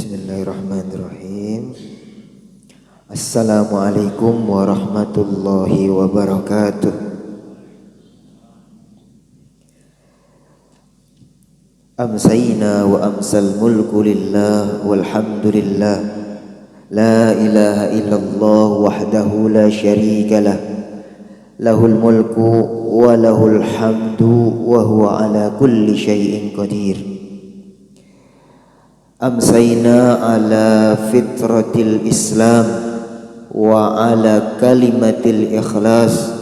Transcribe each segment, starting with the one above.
Bismillahirrahmanirrahim. Assalamualaikum warahmatullahi wabarakatuh. Amsayna wa amsal mulku lillah walhamdulillah. La ilaha illallah wahdahu la syarika lah. Lahul mulku wa lahul hamdu wa huwa ala kulli syai'in qadir. Amsayna ala fitratil Islam wa ala kalimatil ikhlas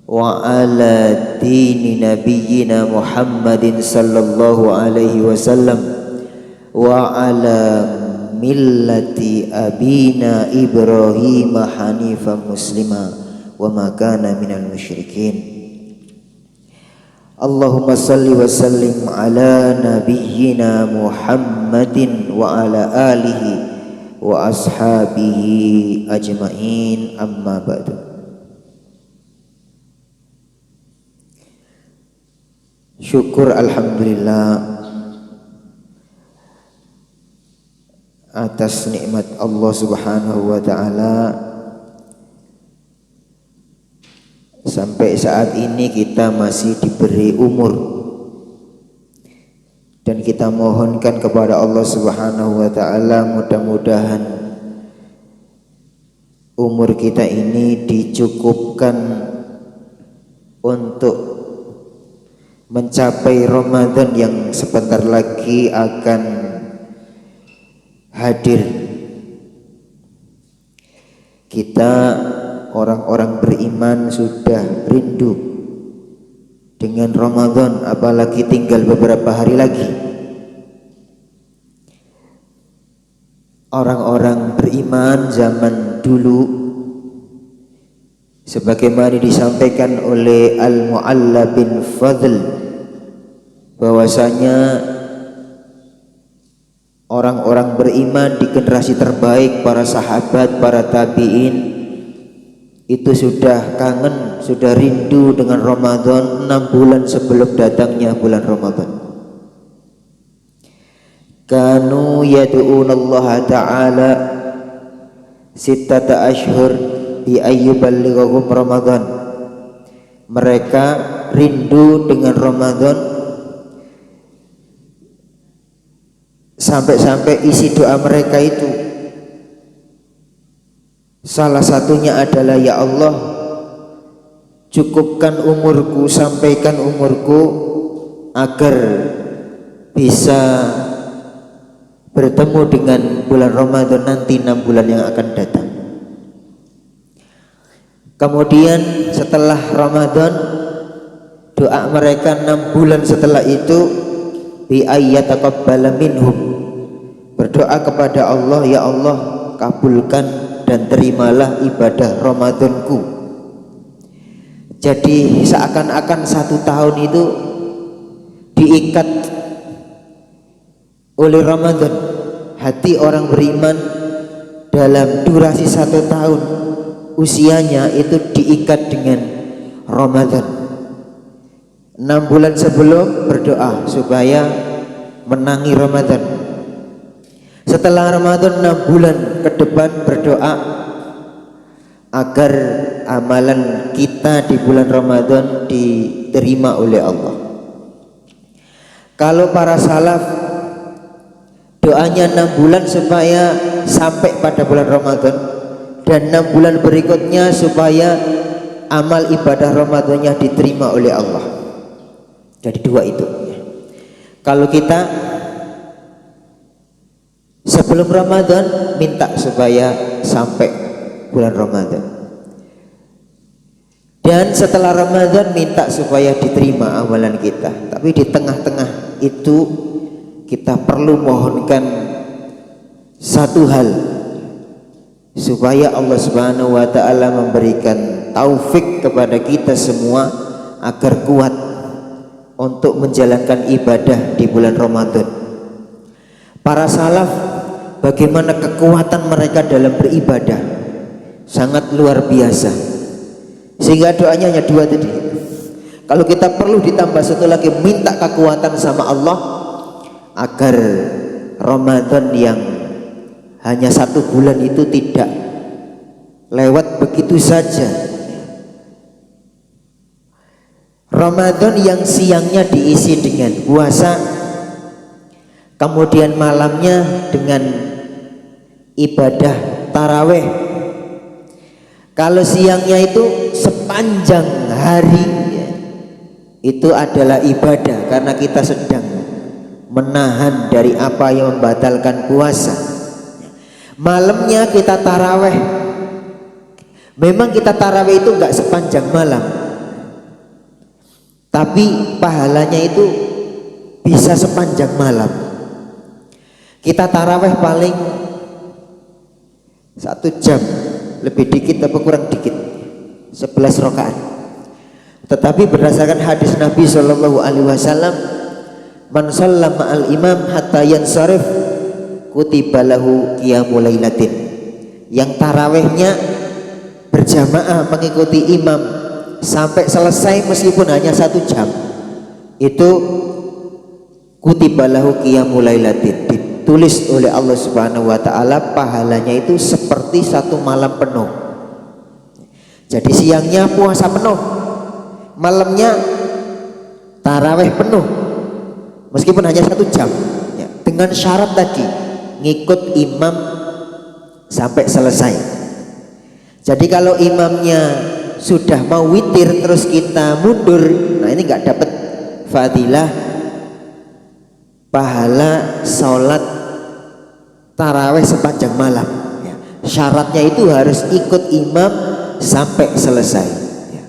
wa ala dini nabiyyina Muhammadin sallallahu alaihi wasallam wa ala millati abina Ibrahim hanifan muslima wa ma kana minal musyrikin. Allahumma salli wa sallim ala nabiyyina Muhammadin wa ala alihi wa ashabihi ajma'in, amma ba'du. Syukur alhamdulillah atas nikmat Allah subhanahu wa ta'ala. Sampai saat ini kita masih diberi umur, dan kita mohonkan kepada Allah subhanahu wa ta'ala mudah-mudahan umur kita ini dicukupkan untuk mencapai Ramadan yang sebentar lagi akan hadir. Kita orang-orang beriman sudah rindu dengan Ramadan, apalagi tinggal beberapa hari lagi. Orang-orang beriman zaman dulu, sebagaimana disampaikan oleh Al-Mu'alla bin Fadl, bahwasanya orang-orang beriman di generasi terbaik, para sahabat, para tabi'in, itu sudah kangen, sudah rindu dengan Ramadan 6 bulan sebelum datangnya bulan Ramadan. Kanu yad'unallaha ta'ala sittata ashhur bi ayyuballighahum Ramadan. Mereka rindu dengan Ramadan sampai-sampai isi doa mereka itu salah satunya adalah, ya Allah, cukupkan umurku, sampaikan umurku agar bisa bertemu dengan bulan Ramadan nanti 6 bulan yang akan datang. Kemudian setelah Ramadan, doa mereka 6 bulan setelah itu, bi ayyataqabbala minhum, berdoa kepada Allah, ya Allah, kabulkan dan terimalah ibadah Ramadanku. Jadi seakan-akan 1 tahun itu diikat oleh Ramadan. Hati orang beriman dalam durasi 1 tahun usianya itu diikat dengan Ramadan. 6 bulan sebelum berdoa supaya menangi Ramadan. Setelah Ramadan 6 bulan ke depan berdoa agar amalan kita di bulan Ramadan diterima oleh Allah. Kalau para salaf doanya 6 bulan supaya sampai pada bulan Ramadan, dan 6 bulan berikutnya supaya amal ibadah Ramadannya diterima oleh Allah. Jadi 2 itu. Kalau kita sebelum Ramadan minta supaya sampai bulan Ramadan, dan setelah Ramadan minta supaya diterima amalan kita. Tapi di tengah-tengah itu kita perlu mohonkan satu hal, supaya Allah Subhanahu wa ta'ala memberikan taufik kepada kita semua agar kuat untuk menjalankan ibadah di bulan Ramadan. Para salaf, bagaimana kekuatan mereka dalam beribadah, sangat luar biasa, sehingga doanya hanya 2 tadi. Kalau kita perlu ditambah satu lagi, minta kekuatan sama Allah agar Ramadan yang hanya 1 bulan itu tidak lewat begitu saja. Ramadan yang siangnya diisi dengan puasa, kemudian malamnya dengan ibadah taraweh. Kalau siangnya itu sepanjang hari itu adalah ibadah karena kita sedang menahan dari apa yang membatalkan puasa. Malamnya kita taraweh. Memang kita taraweh itu enggak sepanjang malam, tapi pahalanya itu bisa sepanjang malam. Kita taraweh paling 1 jam, lebih dikit atau kurang dikit, 11 rakaat. Tetapi berdasarkan hadis Nabi Shallallahu Alaihi Wasallam, man shallama al imam hatta yansarif kutiba lahu qiyamul lailatin. Yang tarawehnya berjamaah mengikuti imam sampai selesai meskipun hanya 1 jam, itu kutiba lahu qiyamul lailatin, ditulis oleh Allah Subhanahu wa taala pahalanya itu seperti 1 malam penuh. Jadi siangnya puasa penuh, malamnya taraweh penuh meskipun hanya 1 jam ya, dengan syarat tadi ngikut imam sampai selesai. Jadi kalau imamnya sudah mau witir terus kita mundur, nah ini nggak dapat fadilah pahala sholat taraweh sepanjang malam ya. Syaratnya itu harus ikut imam sampai selesai ya.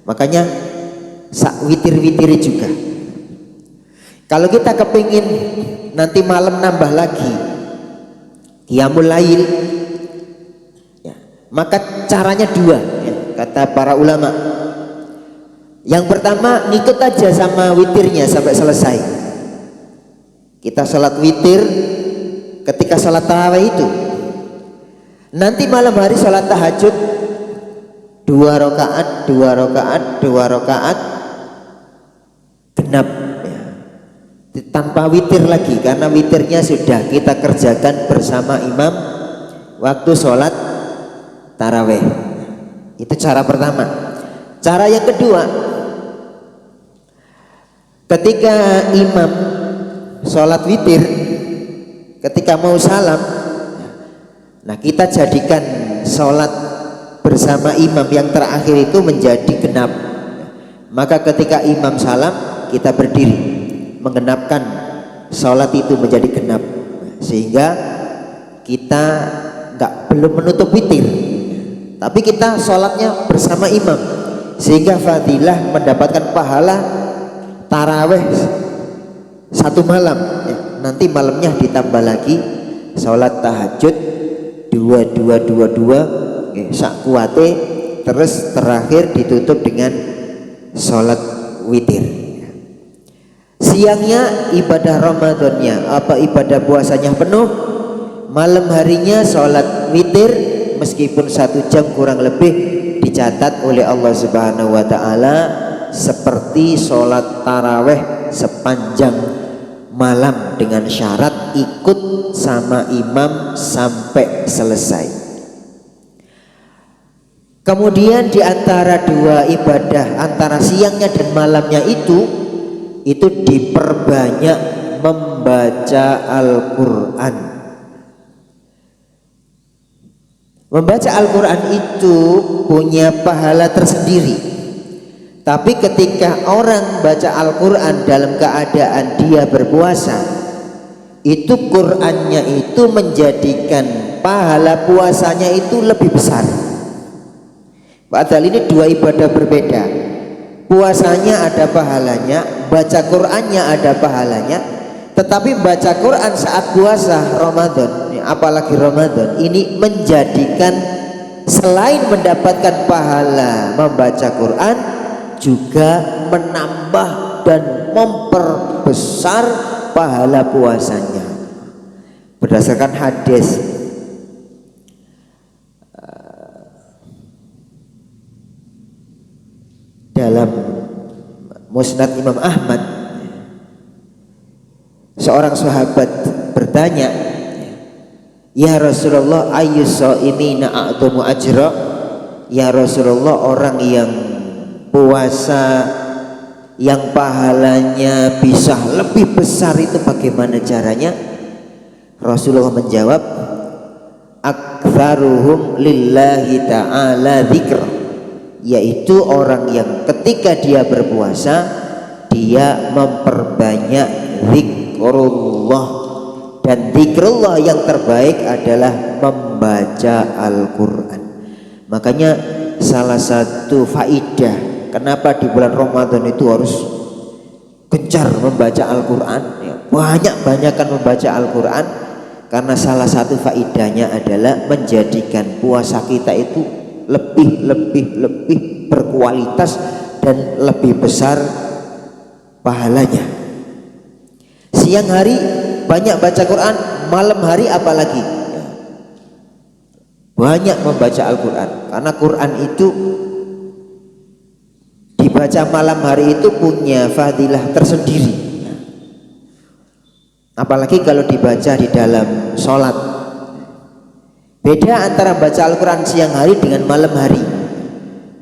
Makanya sak witir-witir juga. Kalau kita kepingin nanti malam nambah lagi qiyamul lail ya, maka caranya 2 ya, kata para ulama. Yang pertama, ngikut aja sama witirnya sampai selesai. Kita sholat witir ketika sholat tarawih itu, nanti malam hari sholat tahajud 2 rakaat, 2 rakaat, 2 rakaat genap ya. Tanpa witir lagi karena witirnya sudah kita kerjakan bersama imam waktu sholat taraweh. Itu cara pertama. Cara yang kedua, ketika imam sholat witir, ketika mau salam, nah kita jadikan sholat bersama imam yang terakhir itu menjadi genap. Maka ketika imam salam, kita berdiri menggenapkan sholat itu menjadi genap, sehingga kita belum menutup witir, tapi kita sholatnya bersama imam, sehingga fadilah mendapatkan pahala taraweh 1 malam ya. Nanti malamnya ditambah lagi sholat tahajud 2222 sak kuate, terus terakhir ditutup dengan sholat witir. Siangnya ibadah Ramadannya apa ibadah puasanya penuh, malam harinya sholat witir meskipun 1 jam kurang lebih dicatat oleh Allah Subhanahu wa taala seperti sholat taraweh sepanjang malam dengan syarat ikut sama imam sampai selesai. Kemudian di antara 2 ibadah antara siangnya dan malamnya itu diperbanyak membaca Al-Quran. Membaca Al-Quran itu punya pahala tersendiri. Tapi ketika orang baca Al-Quran dalam keadaan dia berpuasa, itu Qurannya itu menjadikan pahala puasanya itu lebih besar. Padahal ini 2 ibadah berbeda. Puasanya ada pahalanya, baca Qurannya ada pahalanya. Tetapi baca Quran saat puasa Ramadan, apalagi Ramadan, ini menjadikan selain mendapatkan pahala membaca Quran, juga menambah dan memperbesar pahala puasanya. Berdasarkan hadis dalam Musnad Imam Ahmad, seorang sahabat bertanya, "Ya Rasulullah, ayyus shaimina a'dhamu ajra?" Ya Rasulullah, orang yang puasa yang pahalanya bisa lebih besar itu bagaimana caranya? Rasulullah menjawab, "Aktsaruhum lillahi ta'ala dzikr," yaitu orang yang ketika dia berpuasa dia memperbanyak zikrullah, dan zikrullah yang terbaik adalah membaca Al-Quran. Makanya salah satu faidah kenapa di bulan Ramadan itu harus gencar membaca Al-Quran, ya, banyak-banyakan membaca Al-Quran, karena salah satu faidahnya adalah menjadikan puasa kita itu lebih berkualitas dan lebih besar pahalanya. Siang hari banyak baca Quran, malam hari apalagi banyak membaca Al-Quran, karena Quran itu dibaca malam hari itu punya fadilah tersendiri, apalagi kalau dibaca di dalam sholat. Beda antara baca Al-Quran siang hari dengan malam hari.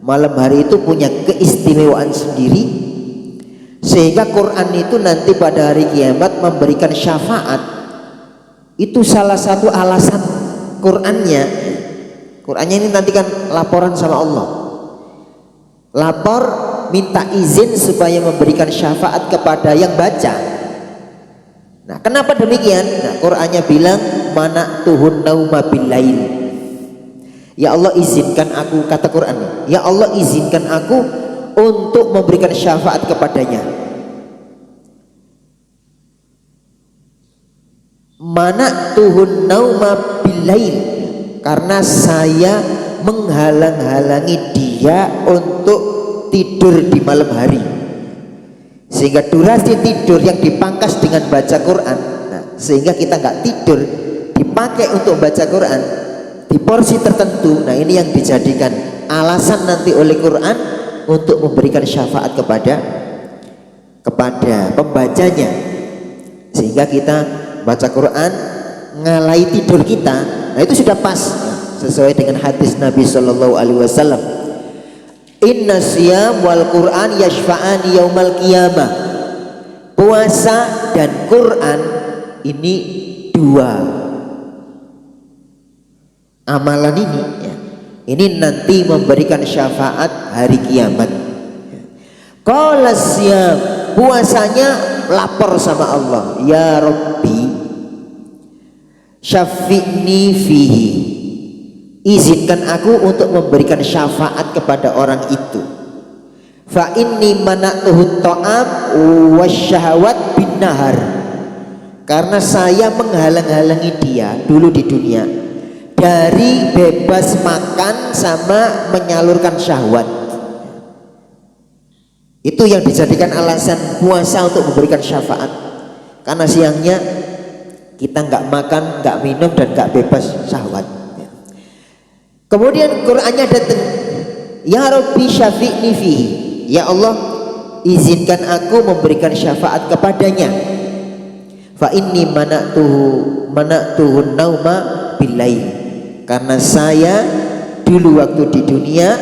Malam hari itu punya keistimewaan sendiri, sehingga Quran itu nanti pada hari kiamat memberikan syafaat. Itu salah satu alasan Qurannya ini nanti kan laporan sama Allah, lapor minta izin supaya memberikan syafaat kepada yang baca. Nah, kenapa demikian? Nah, Qurannya bilang mana tuhun nauma billail. Ya Allah izinkan aku, kata Quran, ya Allah izinkan aku untuk memberikan syafaat kepadanya. Mana tuhun nauma billail, karena saya menghalang-halangi dia untuk tidur di malam hari, sehingga durasi tidur yang dipangkas dengan baca Quran. Nah, sehingga kita nggak tidur, dipakai untuk baca Quran di porsi tertentu. Nah, ini yang dijadikan alasan nanti oleh Quran untuk memberikan syafaat kepada pembacanya, sehingga kita baca Quran ngalai tidur kita. Nah, itu sudah pas sesuai dengan hadis Nabi Shallallahu Alaihi Wasallam. Inna siyam wal Quran yashfa'ani yaumal qiyamah. Puasa dan Quran ini dua amalan ini, ya, ini nanti memberikan syafaat hari kiamat. Qala siyam, puasanya lapor sama Allah, ya Rabbi syafi'ni fihi, izinkan aku untuk memberikan syafaat kepada orang itu. Fa inni mana'tuhu ta'am wasyahawat bin nahar, karena saya menghalang-halangi dia dulu di dunia dari bebas makan sama menyalurkan syahwat. Itu yang dijadikan alasan puasa untuk memberikan syafaat, karena siangnya kita nggak makan, nggak minum, dan nggak bebas syahwat. Kemudian Qur'annya datang, ya Rabbi syafi'ni fihi, ya Allah izinkan aku memberikan syafaat kepadanya. Fa inni mana'tuhu nauma billail, karena saya dulu waktu di dunia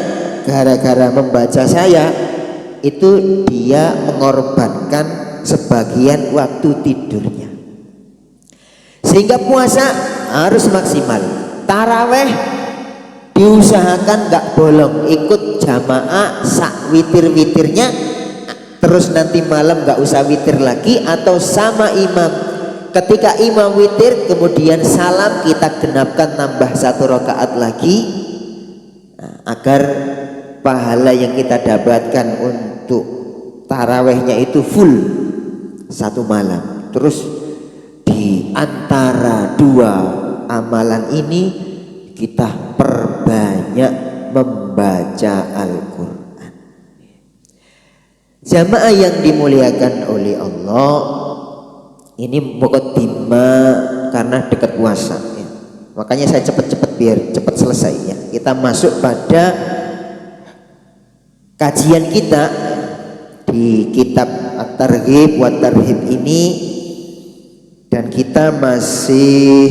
gara-gara membaca saya itu dia mengorbankan sebagian waktu tidurnya, sehingga puasa harus maksimal. Taraweh diusahakan nggak bolong, ikut jamaah sak witir-witirnya, terus nanti malam nggak usah witir lagi, atau sama imam. Ketika imam witir kemudian salam, kita genapkan tambah 1 rakaat lagi, agar pahala yang kita dapatkan untuk tarawehnya itu full 1 malam. Terus di antara 2 amalan ini kita perbanyak membaca Al-Quran. Jamaah yang dimuliakan oleh Allah, ini muqaddimah karena dekat puasa, ya. Makanya saya cepat-cepat biar cepat selesai, ya. Kita masuk pada kajian kita di kitab At-Targhib wa Tarhib ini. Dan kita masih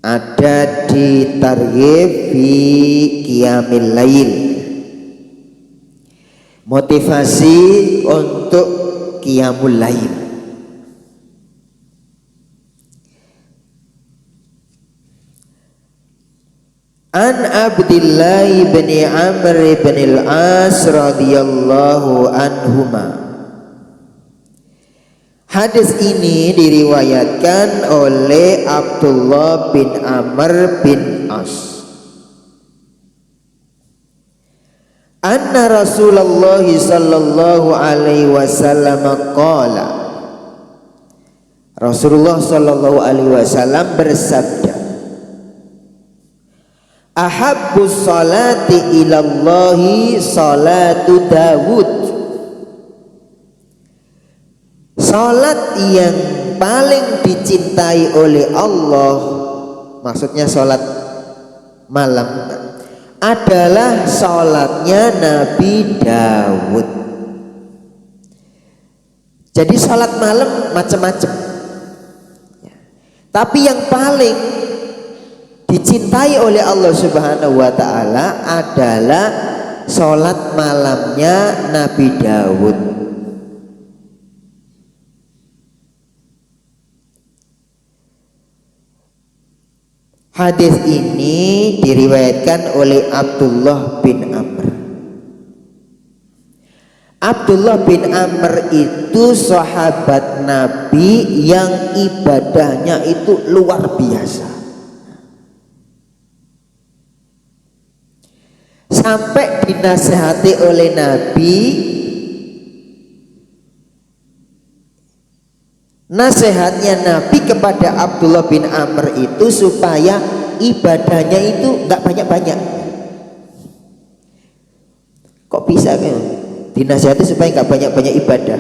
ada di targhib fi qiyamil lail, motivasi untuk qiyamul lail. An Abdillah bin Amr bin al-As radhiyallahu anhuma. Hadis ini diriwayatkan oleh Abdullah bin Amr bin As. Anna Rasulullah sallallahu alaihi wasallam qala. Rasulullah sallallahu alaihi wasallam bersabda, ahabbus salati ilallahi salatu Dawud. Salat yang paling dicintai oleh Allah, maksudnya salat malam, adalah salatnya Nabi Dawud. Jadi salat malam macam-macam, tapi yang paling dicintai oleh Allah Subhanahu wa ta'ala adalah salat malamnya Nabi Dawud. Hadis ini diriwayatkan oleh Abdullah bin Amr. Abdullah bin Amr itu sahabat Nabi yang ibadahnya itu luar biasa. Sampai dinasihati oleh Nabi, nasihatnya Nabi kepada Abdullah bin Amr itu supaya ibadahnya itu nggak banyak-banyak. Kok bisa kan? Dinasihati supaya nggak banyak-banyak ibadah,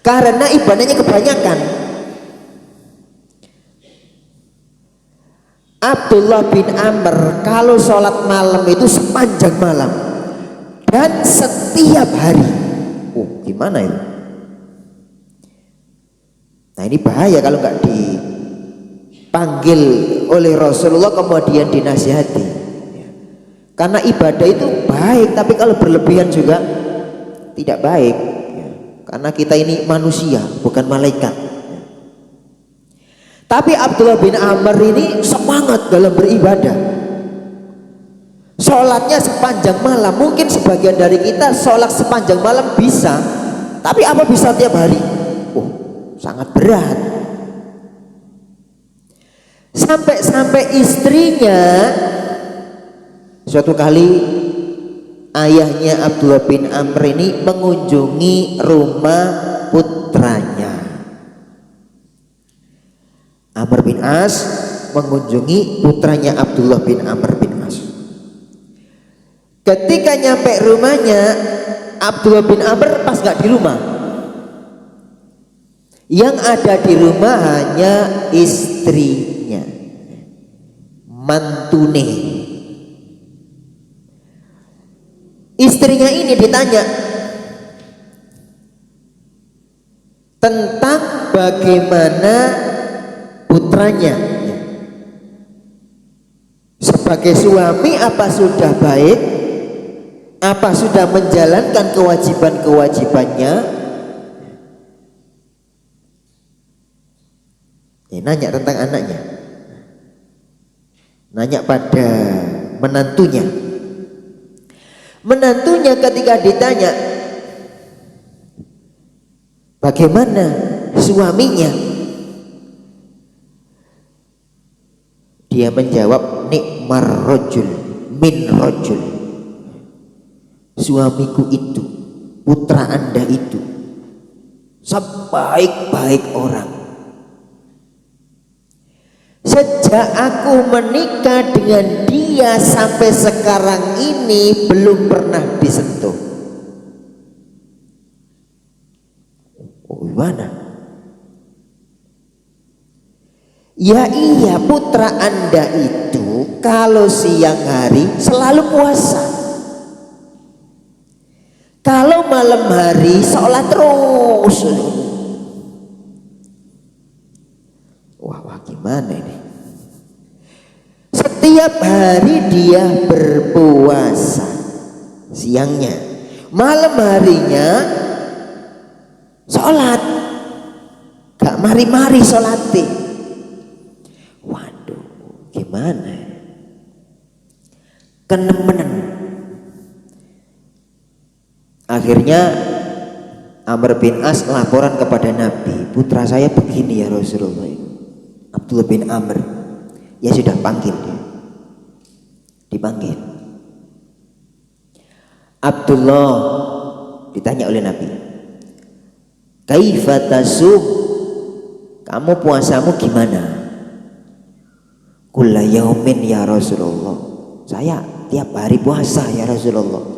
karena ibadahnya kebanyakan. Abdullah bin Amr kalau sholat malam itu sepanjang malam dan setiap hari. Oh, gimana itu? Nah, ini bahaya kalau nggak dipanggil oleh Rasulullah kemudian dinasihati. Karena ibadah itu baik, tapi kalau berlebihan juga tidak baik. Karena kita ini manusia, bukan malaikat. Tapi Abdullah bin Amr ini semangat dalam beribadah. Sholatnya sepanjang malam. Mungkin sebagian dari kita sholat sepanjang malam bisa, tapi apa bisa tiap hari? Oh, sangat berat. Sampai-sampai istrinya suatu kali, ayahnya Abdullah bin Amr ini mengunjungi rumah putranya. Amr bin As mengunjungi putranya Abdullah bin Amr bin As. Ketika nyampe rumahnya, Abdullah bin Amr pas gak di rumah. Yang ada di rumah hanya istrinya, mantune. Istrinya ini ditanya tentang bagaimana putranya. Sebagai suami, apa sudah baik? Apa sudah menjalankan kewajiban-kewajibannya? Nanya tentang anaknya, nanya pada menantunya. Menantunya ketika ditanya bagaimana suaminya, dia menjawab, nikmar rajul min rajul. Suamiku itu, putra Anda itu sebaik-baik orang. Sejak aku menikah dengan dia sampai sekarang ini belum pernah disentuh. Oh, gimana? Ya iya, putra Anda itu kalau siang hari selalu puasa, kalau malam hari sholat terus. wah gimana ini? Setiap hari dia berpuasa, siangnya, malam harinya sholat, gak mari-mari sholatnya. Waduh, gimana? Kenemenen. Akhirnya Amr bin As laporan kepada Nabi, putra saya begini ya Rasulullah. Abdullah bin Amr, ya sudah panggil dia. Dipanggil. Abdullah ditanya oleh Nabi, kaifa tasum? Kamu puasamu gimana? Kulla yaumin ya Rasulullah. Saya tiap hari puasa ya Rasulullah.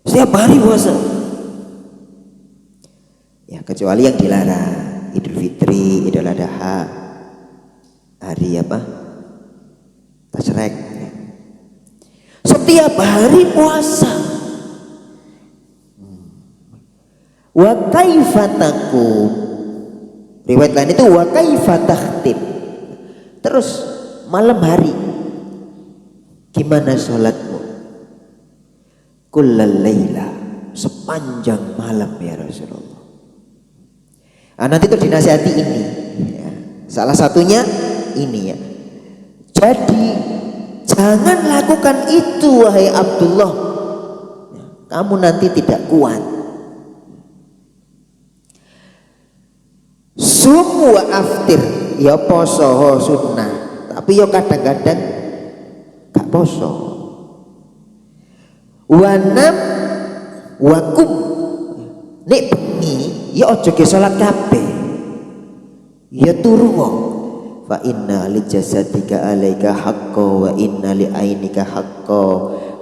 Setiap hari puasa. Ya kecuali yang dilarang, Idul Fitri, Idul Adha, hari apa? Tasyrik. Setiap hari puasa. Wa kaifa taqum? Riwayat lain itu wa kaifa takhtim? Terus malam hari gimana sholatmu? Kullal laila, sepanjang malam ya Rasulullah. Nanti itu dinasihati ini ya. Salah satunya ini ya. Jadi jangan lakukan itu wahai Abdullah, kamu nanti tidak kuat. Sum wa aftir, ya poso sunnah, tapi ya kadang-kadang gak poso. Wanam wakum, nek bengi ya ojo ke salat kabeh, ya turu wong. Fa inna li jasadika alaika haqqo wa inna li ainika haqqo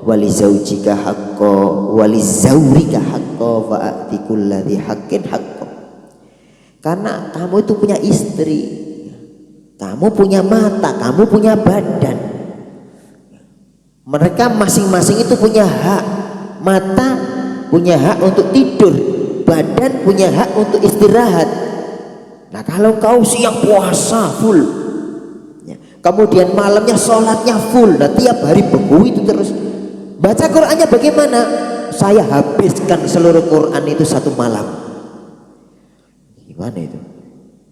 wa li zaujika haqqo wa li zaurika haqqo fa ati kulladzi haqqin haqqo. Karena kamu itu punya istri, kamu punya mata, kamu punya badan. Mereka masing-masing itu punya hak. Mata punya hak untuk tidur, badan punya hak untuk istirahat. Nah kalau kau siang puasa full ya, kemudian malamnya sholatnya full, nah tiap hari beku itu terus. Baca Qur'annya bagaimana? Saya habiskan seluruh Qur'an itu satu malam. Gimana itu?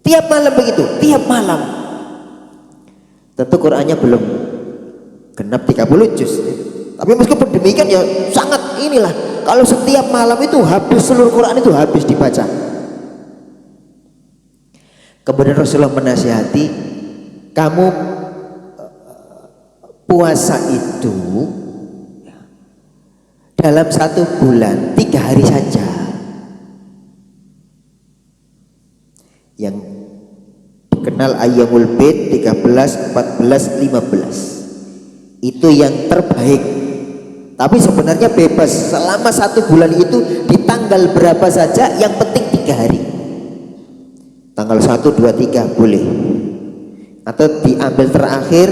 Tiap malam begitu, tiap malam. Tentu Qur'annya belum genap 30 juz. Tapi meskipun demikian ya sangat inilah. Kalau setiap malam itu habis seluruh Quran itu habis dibaca. Kemudian Rasulullah menasihati, kamu puasa itu dalam 1 bulan 3 hari saja. Yang dikenal Ayyamul Bid 13, 14, 15. Itu yang terbaik. Tapi sebenarnya bebas, selama 1 bulan itu di tanggal berapa saja, yang penting 3 hari. Tanggal 1, 2, 3 boleh, atau diambil terakhir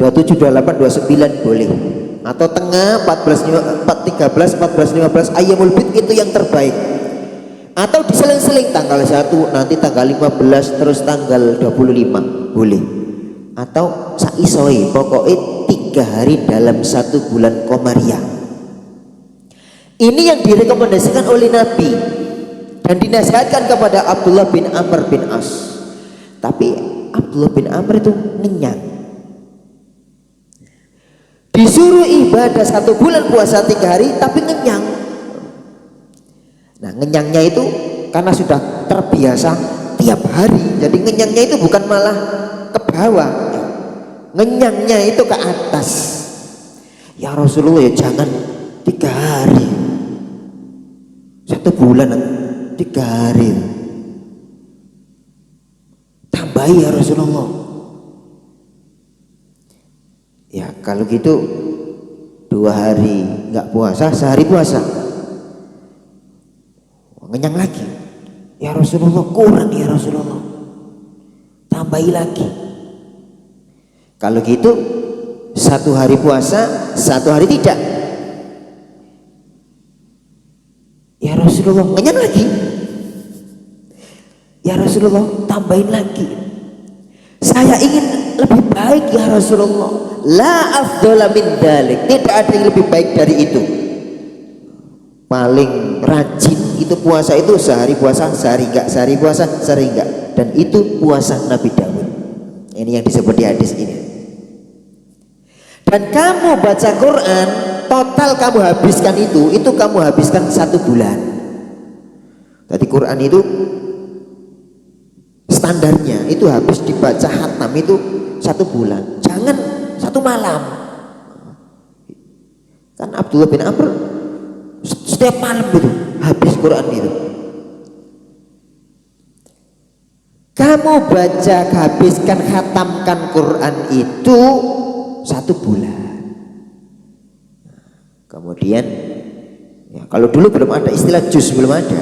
27, 28, 29 boleh, atau tengah 14, 13, 14, 15 Ayyamul Bid itu yang terbaik. Atau diseling-seling tanggal 1, nanti tanggal 15, terus tanggal 25 boleh. Atau saisoi, pokoknya 3 hari dalam 1 bulan Komariah. Ini yang direkomendasikan oleh Nabi dan dinasihatkan kepada Abdullah bin Amr bin As. Tapi Abdullah bin Amr itu ngenyang. Disuruh ibadah 1 bulan puasa 3 hari tapi ngenyang. Nah ngenyangnya itu karena sudah terbiasa tiap hari. Jadi ngenyangnya itu bukan malah ke bawah, ngenyangnya itu ke atas. Ya Rasulullah ya jangan 3 hari, 1 bulan 3 hari, tambahi ya Rasulullah. Ya kalau gitu 2 hari nggak puasa, sehari puasa. Ngenyang lagi. Ya Rasulullah kurang ya Rasulullah, tambahi lagi. Kalau gitu 1 hari puasa, 1 hari tidak. Ya Rasulullah ngenyang lagi. Ya Rasulullah, tambahin lagi. Saya ingin lebih baik ya Rasulullah. La afdhala min dzalik. Tidak ada yang lebih baik dari itu. Paling rajin itu puasa itu sehari puasa, sehari enggak, sehari puasa, sehari enggak. Dan itu puasa Nabi Daud. Ini yang disebut di hadis ini. Dan kamu baca Quran, total kamu habiskan itu kamu habiskan 1 bulan. Jadi Quran itu standarnya itu habis dibaca khatam itu 1 bulan, jangan 1 malam. Kan Abdullah bin Amr setiap malam itu habis Quran itu. Kamu baca, habiskan, khatamkan Quran itu 1 bulan. Kemudian ya, kalau dulu belum ada istilah juz, belum ada.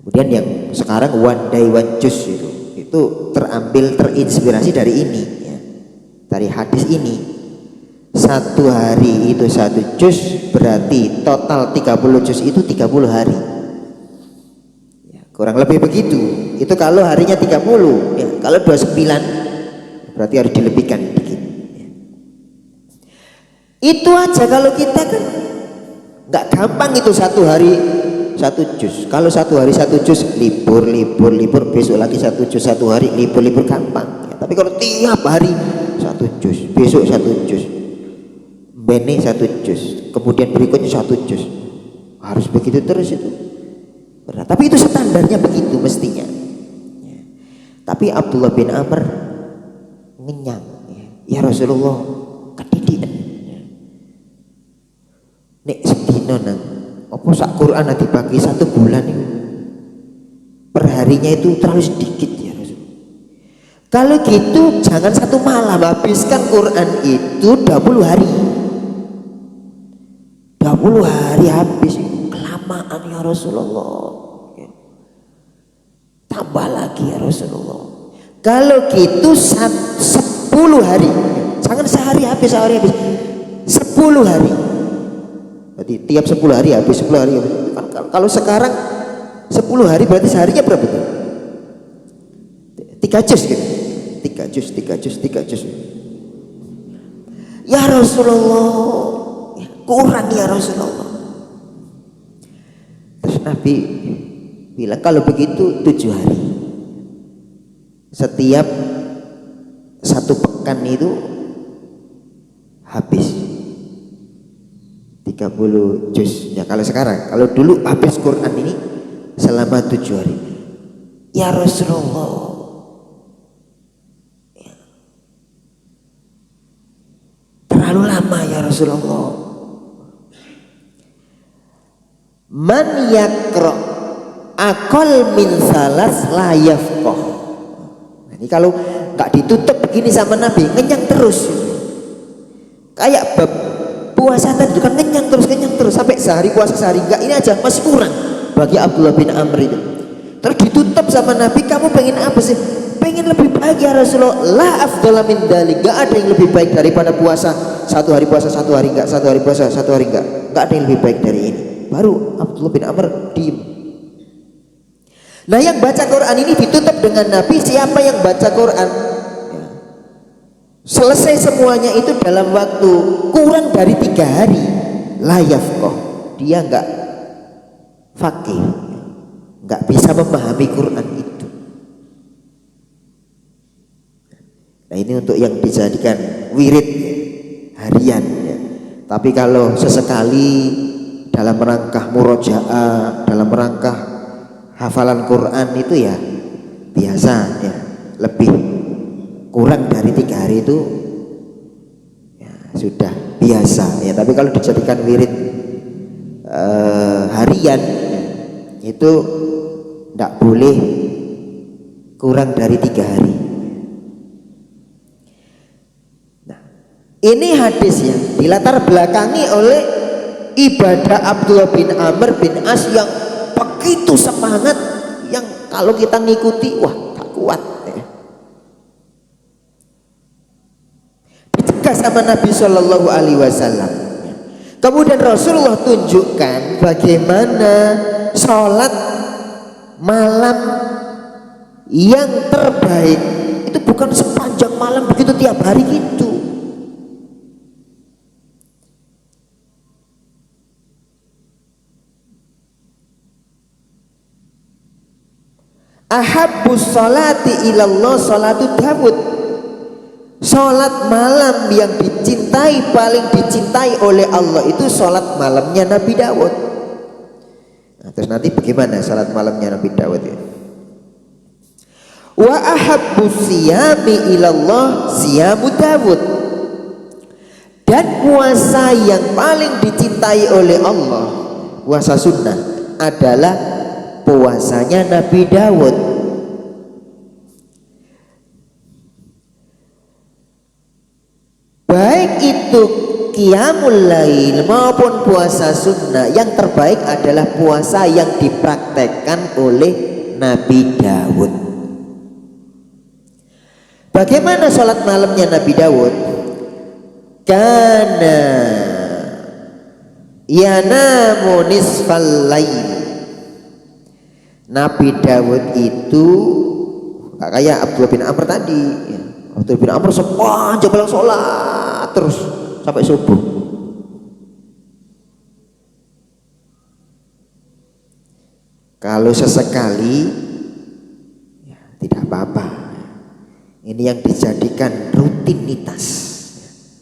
Kemudian yang sekarang one day one juz itu terambil, terinspirasi dari ini ya, dari hadis ini. 1 hari itu 1 juz, berarti total 30 juz itu 30 hari ya, kurang lebih begitu. Itu kalau harinya 30 ya, kalau 29 berarti harus dilebihkan dikit ya. Itu aja. Kalau kita kan nggak gampang itu 1 hari 1 juz. Kalau 1 hari 1 juz, libur, besok lagi 1 juz, 1 hari libur gampang ya. Tapi kalau tiap hari 1 juz, besok 1 juz, bene 1 juz, kemudian berikutnya 1 juz, harus begitu terus itu berat. Tapi itu standarnya begitu mestinya ya. Tapi Abdullah bin Amr ngenyang ya Rasulullah, kedidikan ya. Nek sedina nang apa sak Quran dibagi 1 bulan itu perharinya itu terlalu sedikit ya Rasul. Kalau gitu jangan 1 malam, habiskan Quran itu 20 hari. 20 hari habis, kelamaan ya Rasulullah ya. Tambah lagi ya Rasulullah. Kalau gitu 10 hari, jangan sehari habis 10 hari. Berarti tiap 10 hari habis, 10 hari habis. Kalau sekarang 10 hari berarti seharinya berapa tuh? 3 juz gitu. 3 juz. Ya Rasulullah, kurang ya Rasulullah. Terus Nabi bilang kalau begitu 7 hari. Setiap 1 pekan itu habis 30 juz ya. Kalau sekarang, kalau dulu habis Quran ini selama 7 hari. Ya Rasulullah, ya, terlalu lama ya Rasulullah. Man yakra akol min salas la yafqah. Ini kalau nggak ditutup begini sama Nabi, ngenyang terus. Kayak bab puasa tadi kan kenyang terus sampai sehari puasa sehari enggak, ini aja masih kurang bagi Abdullah bin Amr itu. Terus ditutup sama Nabi, kamu pengen apa sih? Pengen lebih baik ya Rasulullah. La afdhala min dzalik, enggak ada yang lebih baik daripada puasa 1 hari puasa 1 hari enggak, 1 hari puasa 1 hari enggak ada yang lebih baik dari ini. Baru Abdullah bin Amr diem. Nah yang baca Quran ini ditutup dengan Nabi, siapa yang baca Quran selesai semuanya itu dalam waktu kurang dari 3 hari, la yafqah, dia enggak faqih, enggak bisa memahami Quran itu. Nah ini untuk yang dijadikan wirid harian ya. Tapi kalau sesekali dalam rangka murojaah, dalam rangka hafalan Quran itu ya biasa ya, lebih kurang dari 3 hari itu ya, sudah biasa ya. Tapi kalau dijadikan wirid harian itu tidak boleh kurang dari 3 hari. Nah, ini hadis ya dilatar belakangi oleh ibadah Abdullah bin Amr bin As yang begitu semangat, yang kalau kita ngikuti wah tak kuat ya. Dicegah sama Nabi Shallallahu Alaihi Wasallam. Kemudian Rasulullah tunjukkan bagaimana sholat malam yang terbaik itu bukan sepanjang malam begitu tiap hari gitu. Ahabbus sholati ilallah sholatu Dawud. Sholat malam yang dicintai, paling dicintai oleh Allah itu sholat malamnya Nabi Dawud. Nah, terus nanti bagaimana sholat malamnya Nabi Dawud ya? Wa ahabbus siyami ilallah siyamu Dawud. Dan puasa yang paling dicintai oleh Allah, puasa sunnah, adalah puasanya Nabi Dawud. Baik itu qiyamul lail maupun puasa sunnah, yang terbaik adalah puasa yang dipraktekkan oleh Nabi Dawud. Bagaimana sholat malamnya Nabi Dawud? Kana yanamu nisfal lail. Nabi Dawud itu gak kayak Abdullah bin Amr tadi ya. Abdullah bin Amr sepanjang malam sholat terus sampai subuh. Kalau sesekali ya, tidak apa-apa. Ini yang dijadikan rutinitas.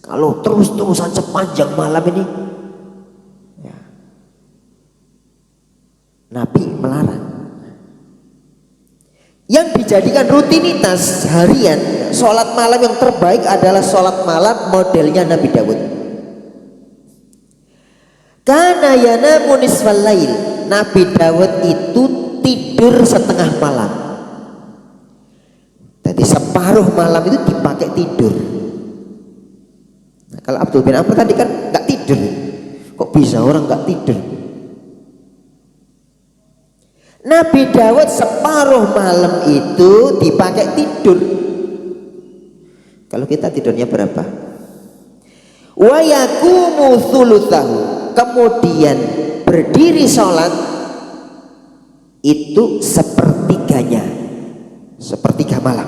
Kalau terus-terusan sepanjang malam ini ya, Nabi melarang. Yang dijadikan rutinitas harian, sholat malam yang terbaik adalah sholat malam modelnya Nabi Dawud. Kana yanamu nisfal lail. Nabi Dawud itu tidur setengah malam. Jadi separuh malam itu dipakai tidur. Nah, kalau Abdul bin Amr tadi kan nggak tidur. Kok bisa orang nggak tidur? Nabi Dawud separuh malam itu dipakai tidur. Kalau kita tidurnya berapa? Wa yaqumu thulutsahu. Kemudian berdiri sholat itu sepertiganya, sepertiga malam.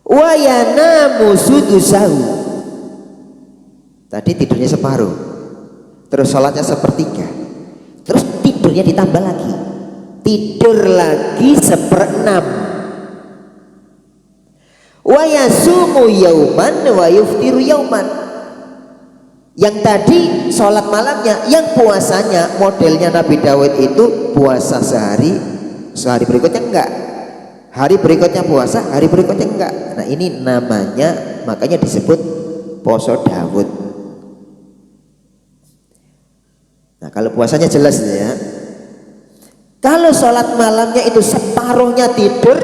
Wa yanamu sudusahu. Tadi tidurnya separuh, terus sholatnya sepertiga, terus tidurnya ditambah lagi, tidur lagi seperenam. Wa yasumu yauman wa yuftiru yauman. Yang tadi sholat malamnya, yang puasanya modelnya Nabi Dawud itu puasa sehari, sehari berikutnya enggak, hari berikutnya puasa, hari berikutnya enggak. Nah ini namanya, makanya disebut poso Dawud. Nah kalau puasanya jelas ya. Kalau sholat malamnya itu separuhnya tidur,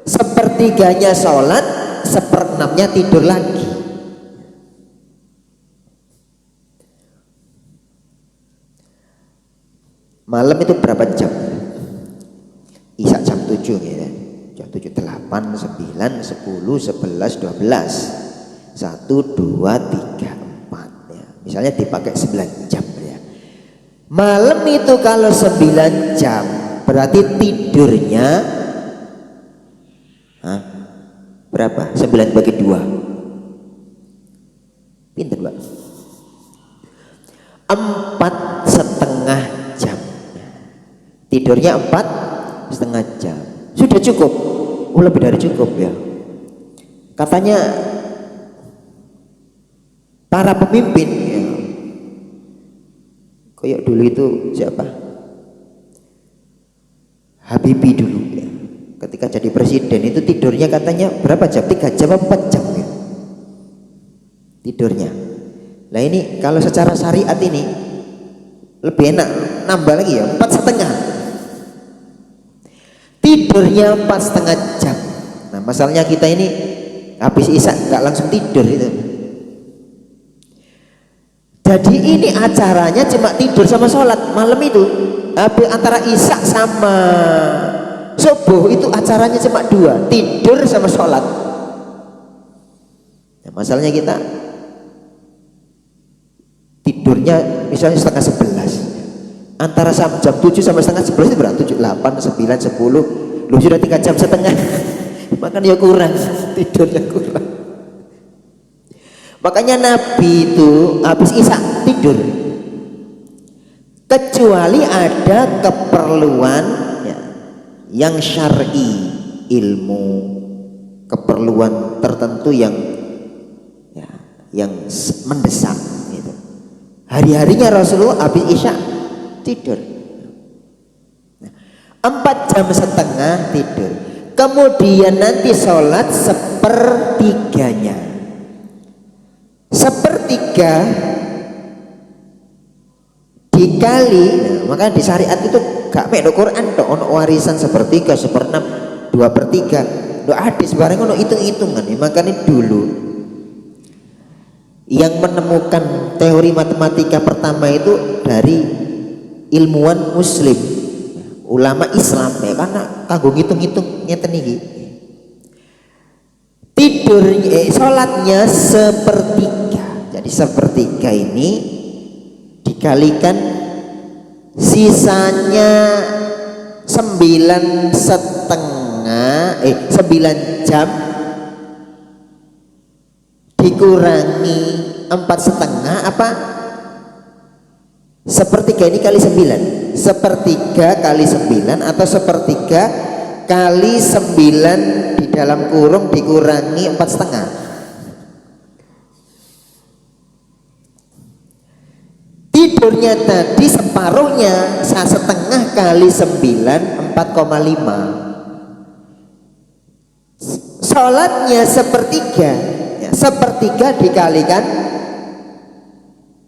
sepertiganya sholat, seperenamnya tidur lagi. Malam itu berapa jam? Isya jam 7 ya. Jam 7, 8, 9, 10, 11, 12 1, 2, 3, 4 ya. Misalnya dipakai 9 jam ya. Malam itu kalau 9 jam berarti tidurnya berapa? 9 bagi 2 pinter Mbak? 4,5 jam. Tidurnya 4,5 jam. Sudah cukup? Oh lebih dari cukup ya. Katanya para pemimpin ya, kayak dulu itu siapa? Habibie dulu ya. Ketika jadi presiden itu tidurnya katanya berapa jam? 3 jam apa 4 jam ya? Tidurnya. Nah ini kalau secara syariat ini lebih enak, nambah lagi ya, 4,5. Tidurnya 4,5 jam. Nah masalahnya kita ini habis isya nggak langsung tidur itu. Jadi ini acaranya cuma tidur sama sholat malam itu. Habis antara isya sama subuh itu acaranya cuma 2, tidur sama sholat. Nah, masalahnya kita tidurnya misalnya 10:30, Antara jam 7 sampai setengah 11 itu berapa? 7, 8, 9, 10. Lu sudah 3 jam setengah. Makanya kurang, tidurnya kurang. Makanya Nabi itu habis Isya tidur. Kecuali ada keperluan ya, yang syar'i, ilmu, keperluan tertentu yang ya, yang mendesak gitu. Hari-harinya Rasulullah habis Isya tidur. 4 jam setengah tidur. Kemudian nanti sholat sepertiganya. Sepertiga dikali, nah, maka di syariat itu gak mek Quran tok ono warisan sepertiga, seperenam, 2/3. Do hadis bareng ono hitung-hitungan. Makanya dulu yang menemukan teori matematika pertama itu dari ilmuwan muslim, ulama Islam ya, karena kanggo ngitung-ngitung ngeten iki. Tidur sholatnya sepertiga. Jadi sepertiga ini dikalikan sisanya 9 jam dikurangi 4,5 apa? Sepertiga ini kali 9. Sepertiga kali 9 atau sepertiga kali 9 di dalam kurung dikurangi 4,5. Tidurnya tadi separuhnya 1,5 kali 9 4,5. Sholatnya sepertiga ya, sepertiga dikalikan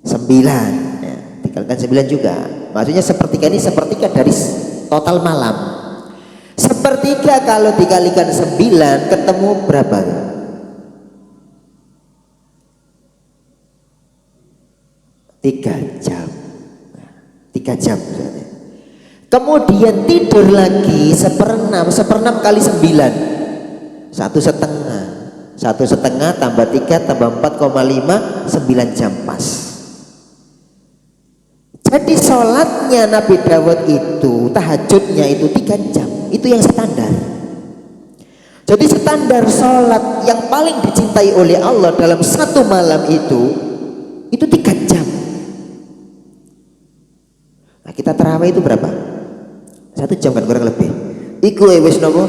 9 ya, dikalikan 9 juga. Maksudnya sepertiga ini sepertiga dari total malam. Sepertiga kalau dikalikan 9 ketemu berapa? 3 jam. 3 jam misalnya. Kemudian tidur lagi seperenam kali 9 1,5 tambah 3 tambah 4,5 9 jam pas. Jadi sholatnya Nabi Dawud itu tahajudnya itu 3 jam. Itu yang standar. Jadi standar sholat yang paling dicintai oleh Allah dalam satu malam itu 3 jam. Nah kita tarawih itu berapa? 1 jam kan kurang lebih. Iku wis nopo?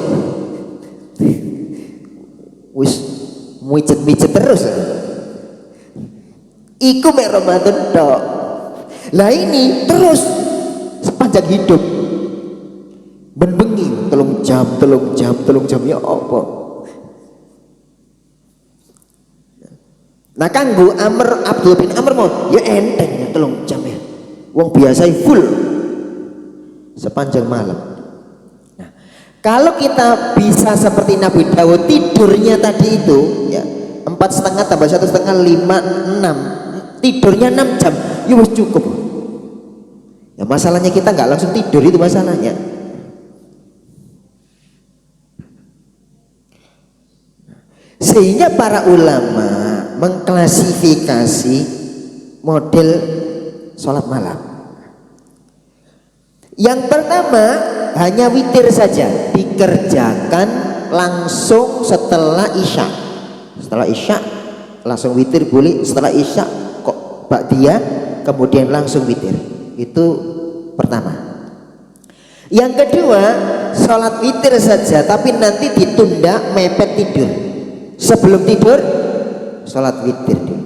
Wis mijet terus. Iku mek Ramadan tok. Lah ini terus sepanjang hidup. Ben bengi 3 jam ya apa? Nah kanggo Abdul bin Amr mau ya enteng 3 jam ya. Wong biasa full sepanjang malam. Nah, kalau kita bisa seperti Nabi Dawud tidurnya tadi itu ya 4,5 tambah 1,5 5 6 tidurnya 6 jam ya wis cukup. Ya masalahnya kita nggak langsung tidur itu masalahnya. Sehingga para ulama mengklasifikasi model sholat malam. Yang pertama hanya witir saja, dikerjakan langsung setelah Isya. Setelah Isya langsung witir boleh, setelah Isya kok ba'diyah kemudian langsung witir. Itu pertama. Yang kedua sholat witir saja tapi nanti ditunda mepet tidur. Sebelum tidur sholat witir dulu.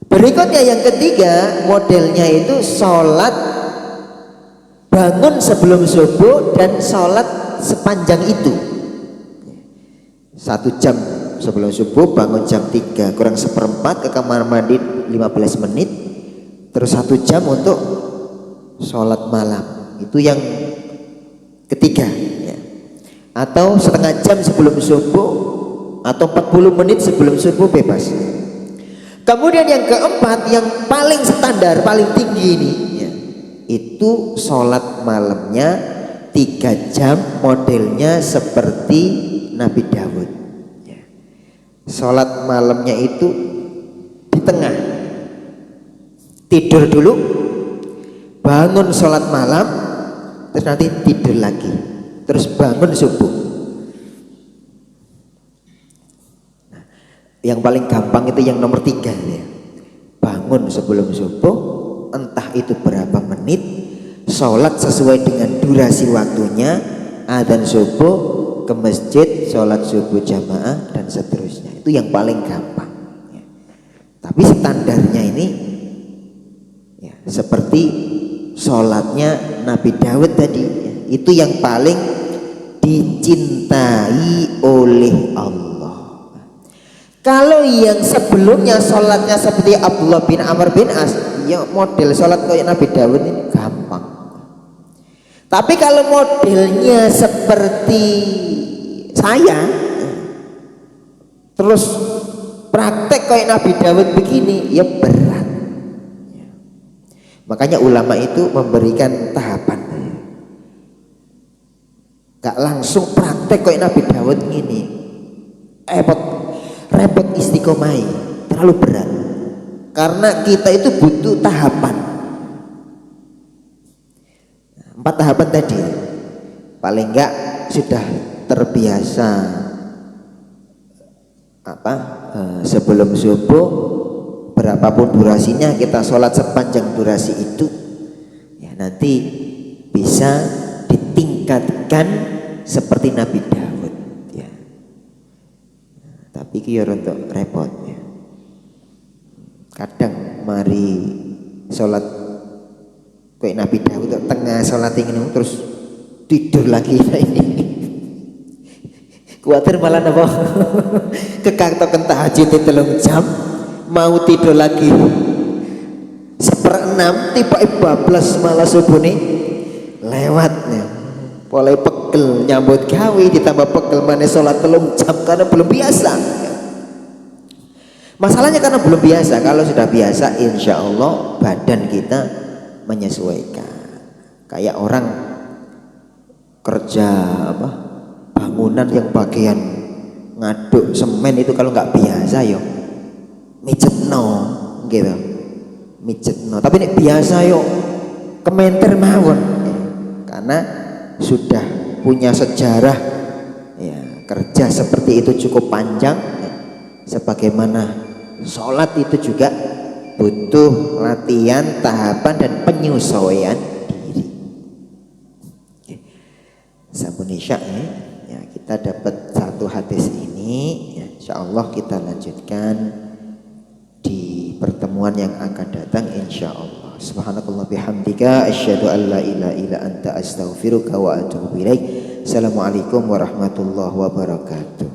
Berikutnya yang ketiga modelnya itu sholat bangun sebelum subuh dan sholat sepanjang itu 1 jam sebelum subuh bangun jam 3 kurang 1/4 ke kamar mandi 15 menit terus 1 jam untuk sholat malam. Itu yang ketiga ya. Atau setengah jam sebelum subuh atau 40 menit sebelum subuh bebas. Kemudian yang keempat yang paling standar paling tinggi ini ya, itu sholat malamnya 3 jam modelnya seperti Nabi Dawud ya. Sholat malamnya itu di tengah tidur dulu bangun sholat malam, terus nanti tidur lagi, terus bangun subuh. Nah, yang paling gampang itu yang nomor 3 ya. Bangun sebelum subuh, entah itu berapa menit, sholat sesuai dengan durasi waktunya, adzan subuh, ke masjid, sholat subuh jamaah dan seterusnya. Itu yang paling gampang ya. Tapi standarnya ini ya, seperti sholatnya Nabi Daud tadi ya, itu yang paling dicintai oleh Allah. Kalau yang sebelumnya sholatnya seperti Abdullah bin Amr bin As, ya model sholat kayak Nabi Daud ini gampang. Tapi kalau modelnya seperti saya, terus praktek kayak Nabi Daud begini, ya berat. Makanya ulama itu memberikan tahapan. Gak langsung praktek kayak Nabi Daud ini, repot istiqomah, terlalu berat. Karena kita itu butuh tahapan. 4 tahapan tadi, paling enggak sudah terbiasa sebelum subuh, berapapun durasinya kita sholat sepanjang durasi itu, ya nanti bisa ditingkatkan seperti Nabi Daud ya. Tapi kira untuk repot ya. Kadang mari sholat kayak Nabi Daud tengah sholat ini terus tidur lagi ini. Kuatir malah apa? Kekangtoken tahajud 3 jam, mau tidur lagi 1/6, tiba bablas malah subuh nih lewatnya. Mulai pegel nyambut gawe, ditambah pegel mana sholat 3 jam karena belum biasa. Masalahnya karena belum biasa. Kalau sudah biasa, insya Allah badan kita menyesuaikan. Kayak orang kerja bangunan yang bagian ngaduk semen itu, kalau nggak biasa yo mijetno gitu, mijetno. Tapi ini biasa yo kementer mawon karena sudah punya sejarah ya, kerja seperti itu cukup panjang ya. Sebagaimana sholat itu juga butuh latihan, tahapan dan penyesuaian diri. Sampun isya ya, kita dapat 1 hadis ini ya, insyaallah kita lanjutkan di pertemuan yang akan datang insyaallah. Subhanakallah bihamdika asyhadu an la ilaha illa anta astaghfiruka wa atubu ilaik. Assalamualaikum warahmatullahi wabarakatuh.